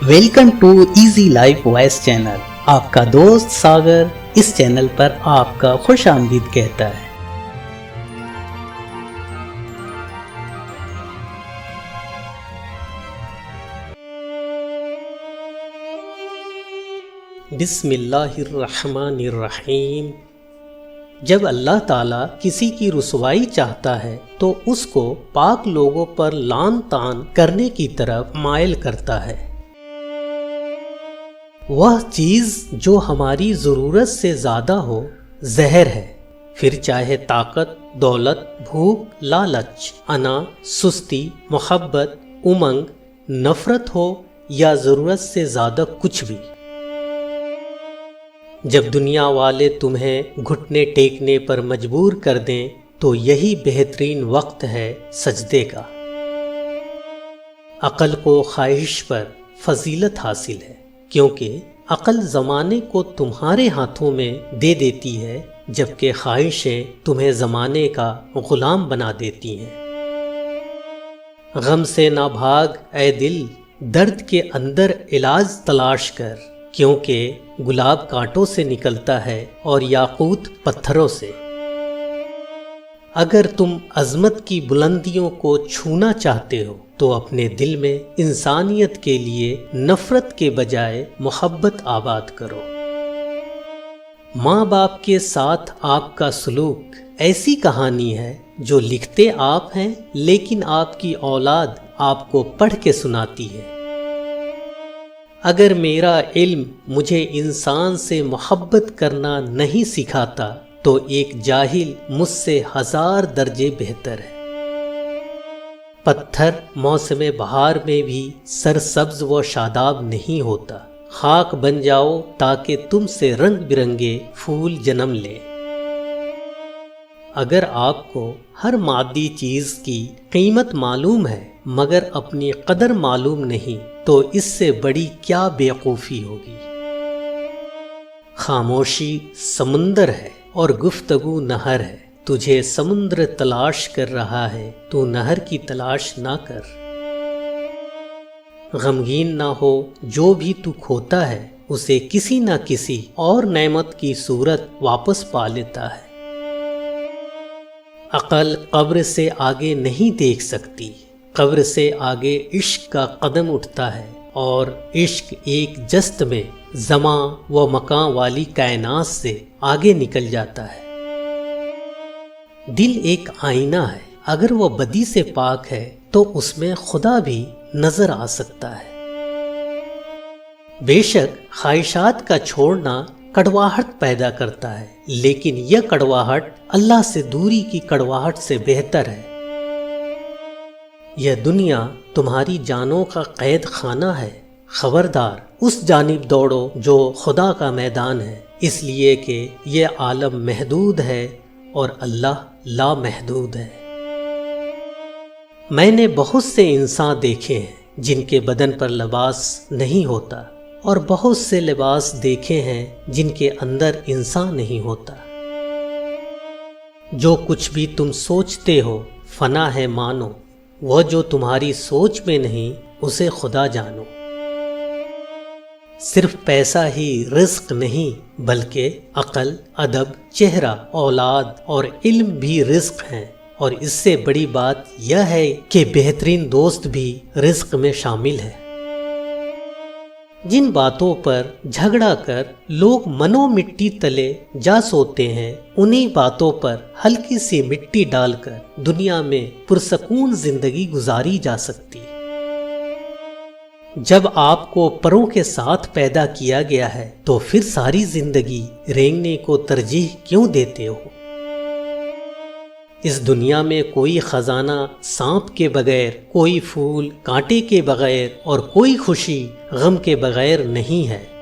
Welcome to easy life voice channel. आपका दोस्त सागर इस चैनल पर आपका खुश आमदीद कहता है। बिस्मिल्लाहिर्रहमानिर्रहीम। जब अल्लाह ताला किसी की रुसवाई चाहता है तो उसको पाक लोगों पर लान तान करने की तरफ मायल करता है। वह चीज़ जो हमारी ज़रूरत से ज़्यादा हो जहर है, फिर चाहे ताकत, दौलत, भूख, लालच, अना, सुस्ती, मोहब्बत, उमंग, नफ़रत हो या ज़रूरत से ज़्यादा कुछ भी। जब दुनिया वाले तुम्हें घुटने टेकने पर मजबूर कर दें तो यही बेहतरीन वक्त है सजदे का। अक़ल को ख्वाहिश पर फजीलत हासिल है, क्योंकि अक़ल ज़माने को तुम्हारे हाथों में दे देती है, जबकि ख्वाहिशें तुम्हें ज़माने का ग़ुलाम बना देती हैं। गम से ना भाग ऐ दिल, दर्द के अंदर इलाज तलाश कर, क्योंकि गुलाब कांटों से निकलता है और याकूत पत्थरों से। अगर तुम अज़मत की बुलंदियों को छूना चाहते हो तो अपने दिल में इंसानियत के लिए नफ़रत के बजाय मोहब्बत आबाद करो। माँ बाप के साथ आपका सलूक ऐसी कहानी है जो लिखते आप हैं, लेकिन आपकी औलाद आपको पढ़ के सुनाती है। अगर मेरा इल्म मुझे इंसान से मोहब्बत करना नहीं सिखाता तो एक जाहिल मुझसे 1000 दर्जे बेहतर है। पत्थर मौसम बहार में भी सरसब्ज व शादाब नहीं होता। खाक बन जाओ ताकि तुमसे रंग बिरंगे फूल जन्म लें। अगर आपको हर मादी चीज़ की कीमत मालूम है मगर अपनी कदर मालूम नहीं, तो इससे बड़ी क्या बेवकूफ़ी होगी। खामोशी समुंदर है और गुफ्तगू नहर है। तुझे समुद्र तलाश कर रहा है, तू नहर की तलाश ना कर। गमगीन ना हो, जो भी तू खोता है उसे किसी न किसी और नेमत की सूरत वापस पा लेता है। अक़ल कब्र से आगे नहीं देख सकती, कब्र से आगे इश्क का कदम उठता है और इश्क एक जस्त में ज़मा व मकां वाली कायनात से आगे निकल जाता है। दिल एक आईना है, अगर वो बदी से पाक है तो उसमें खुदा भी नजर आ सकता है। बेशक ख्वाहिशात का छोड़ना कड़वाहट पैदा करता है, लेकिन यह कड़वाहट अल्लाह से दूरी की कड़वाहट से बेहतर है। यह दुनिया तुम्हारी जानों का कैद खाना है। खबरदार उस जानिब दौड़ो जो खुदा का मैदान है, इसलिए कि यह आलम महदूद है और अल्लाह लामहदूद है। मैंने बहुत से इंसान देखे हैं जिनके बदन पर लिबास नहीं होता, और बहुत से लिबास देखे हैं जिनके अंदर इंसान नहीं होता। जो कुछ भी तुम सोचते हो फना है मानो, वह जो तुम्हारी सोच में नहीं उसे खुदा जानो। सिर्फ पैसा ही रिज़्क़ नहीं, बल्कि अक़ल, अदब, चेहरा, औलाद और इल्म भी रिज़्क़ हैं। और इससे बड़ी बात यह है कि बेहतरीन दोस्त भी रिज़्क़ में शामिल है। जिन बातों पर झगड़ा कर लोग मनो मिट्टी तले जा सोते हैं, उन्हीं बातों पर हल्की सी मिट्टी डालकर दुनिया में पुरसकून जिंदगी गुजारी जा सकती है। जब आपको परों के साथ पैदा किया गया है तो फिर सारी जिंदगी रेंगने को तरजीह क्यों देते हो। इस दुनिया में कोई खजाना सांप के बगैर, कोई फूल कांटे के बगैर और कोई खुशी गम के बगैर नहीं है।